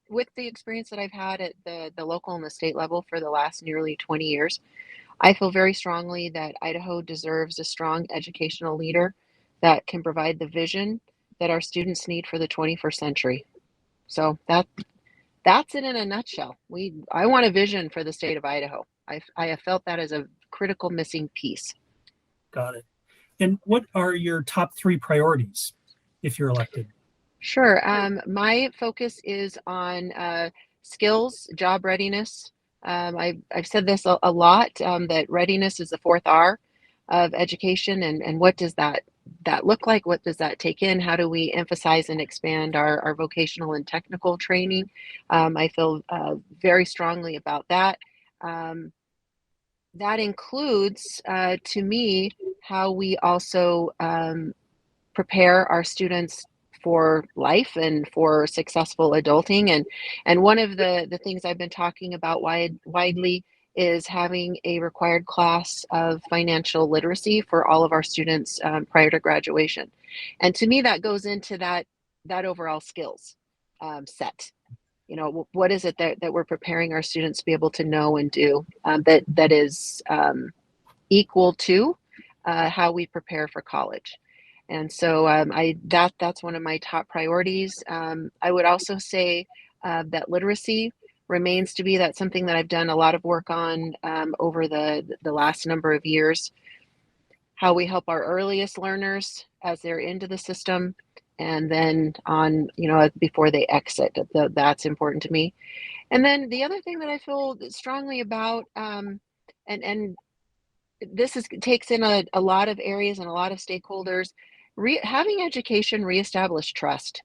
With the experience that I've had at the local and the state level for the last nearly 20 years, I feel very strongly that Idaho deserves a strong educational leader that can provide the vision that our students need for the 21st century. So that's it in a nutshell. I want a vision for the state of Idaho. I have felt that as a critical missing piece. Got it. And what are your top 3 priorities if you're elected? Sure. My focus is on skills, job readiness. I've said this a lot, that readiness is the 4th R of education, and what does that look like? What does that take in? How do we emphasize and expand our vocational and technical training? I feel very strongly about that. That includes, to me, how we also prepare our students for life and for successful adulting. And one of the things I've been talking about widely is having a required class of financial literacy for all of our students prior to graduation. And to me, that goes into that overall skills set. You know, what is it that we're preparing our students to be able to know and do that is equal to how we prepare for college. And so that's one of my top priorities. I would also say that literacy remains to be that's something that I've done a lot of work on over the last number of years. How we help our earliest learners as they're into the system, and then on, before they exit. That's important to me. And then the other thing that I feel strongly about, and this takes in a lot of areas and a lot of stakeholders, having education reestablish trust.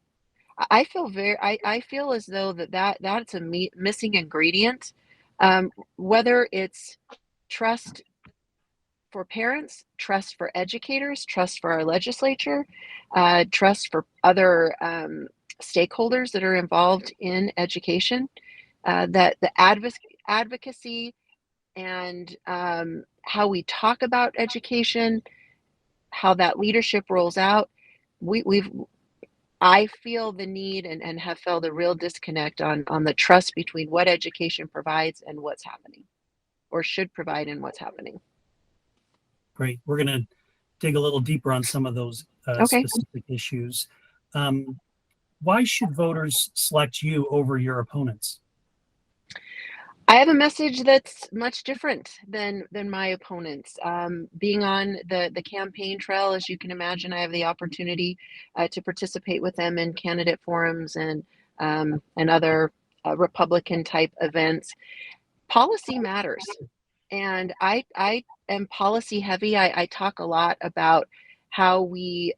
I feel as though that's a missing ingredient, whether it's trust for parents, trust for educators, trust for our legislature, trust for other stakeholders that are involved in education, that the advocacy and how we talk about education, how that leadership rolls out. I feel the need and have felt a real disconnect on the trust between what education provides and what's happening, or should provide, and what's happening. Great. We're going to dig a little deeper on some of those specific issues. Why should voters select you over your opponents? I have a message that's much different than my opponents. Being on the campaign trail, as you can imagine, I have the opportunity to participate with them in candidate forums and other Republican type events. Policy matters, and I am policy heavy. I talk a lot about how we,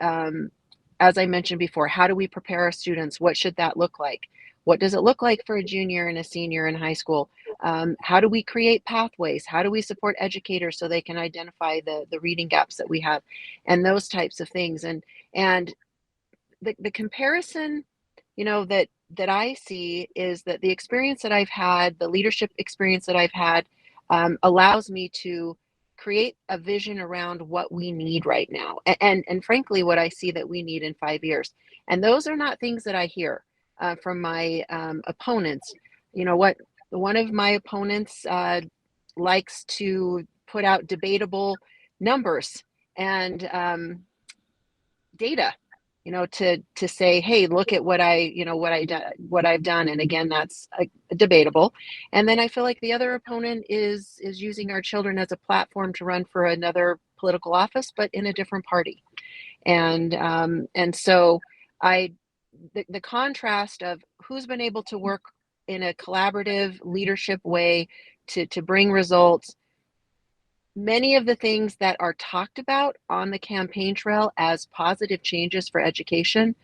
as I mentioned before, how do we prepare our students? What should that look like? What does it look like for a junior and a senior in high school? How do we create pathways? How do we support educators so they can identify the reading gaps that we have, and those types of things? And the comparison, that I see is that the experience that I've had, the leadership experience that I've had, allows me to create a vision around what we need right now, and frankly, what I see that we need in 5 years. And those are not things that I hear from my opponents. One of my opponents likes to put out debatable numbers and data, to say, hey, look at what I've done. And again, that's debatable. And then I feel like the other opponent is using our children as a platform to run for another political office, but in a different party. And so the contrast of who's been able to work in a collaborative leadership way to bring results. Many of the things that are talked about on the campaign trail as positive changes for education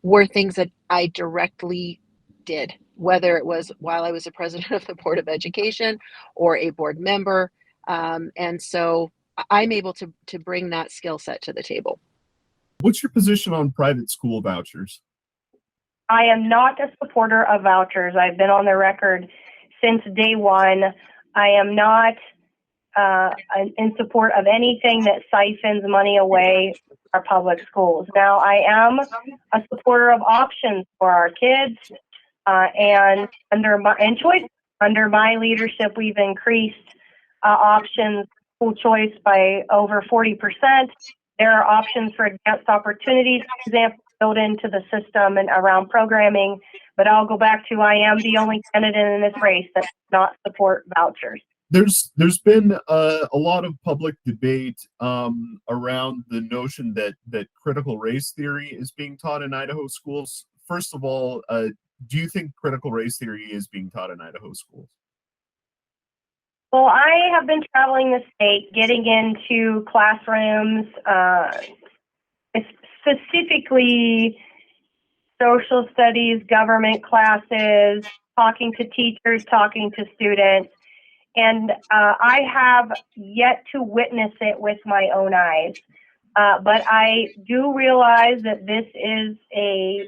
were things that I directly did, whether it was while I was the president of the Board of Education or a board member. And so I'm able to bring that skill set to the table. What's your position on private school vouchers? I am not a supporter of vouchers. I've been on the record since day one. I am not in support of anything that siphons money away from our public schools. Now, I am a supporter of options for our kids. and under my leadership, we've increased options school choice by over 40%. There are options for advanced opportunities, for example, built into the system and around programming. But I'll go back to I am the only candidate in this race that does not support vouchers. There's been a lot of public debate around the notion that critical race theory is being taught in Idaho schools. First of all, do you think critical race theory is being taught in Idaho schools? Well, I have been traveling the state, getting into classrooms, specifically social studies, government classes, talking to teachers, talking to students. And I have yet to witness it with my own eyes. But I do realize that this is a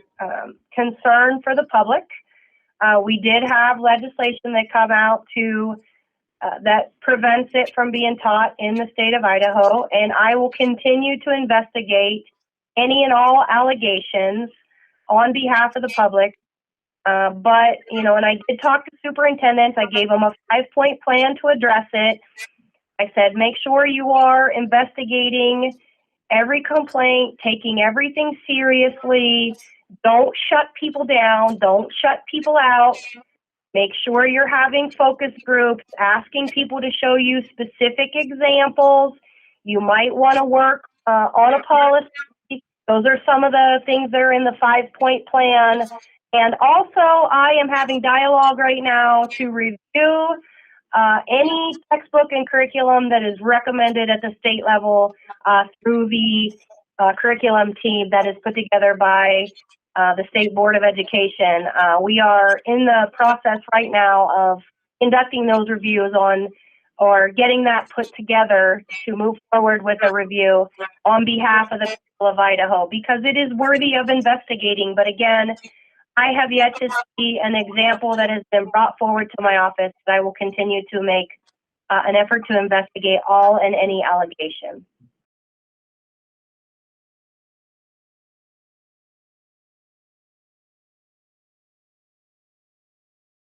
concern for the public. We did have legislation that come out that prevents it from being taught in the state of Idaho, and I will continue to investigate any and all allegations on behalf of the public. But, and I did talk to superintendents. I gave them a 5-point plan to address it. I said, make sure you are investigating every complaint, taking everything seriously. Don't shut people down. Don't shut people out. Make sure you're having focus groups, asking people to show you specific examples. You might want to work on a policy. Those are some of the things that are in the 5-point plan. And also, I am having dialogue right now to review any textbook and curriculum that is recommended at the state level through the curriculum team that is put together by the State Board of Education. We are in the process right now of conducting those reviews or getting that put together to move forward with a review on behalf of the people of Idaho, because it is worthy of investigating. But again, I have yet to see an example that has been brought forward to my office that I will continue to make an effort to investigate all and any allegation.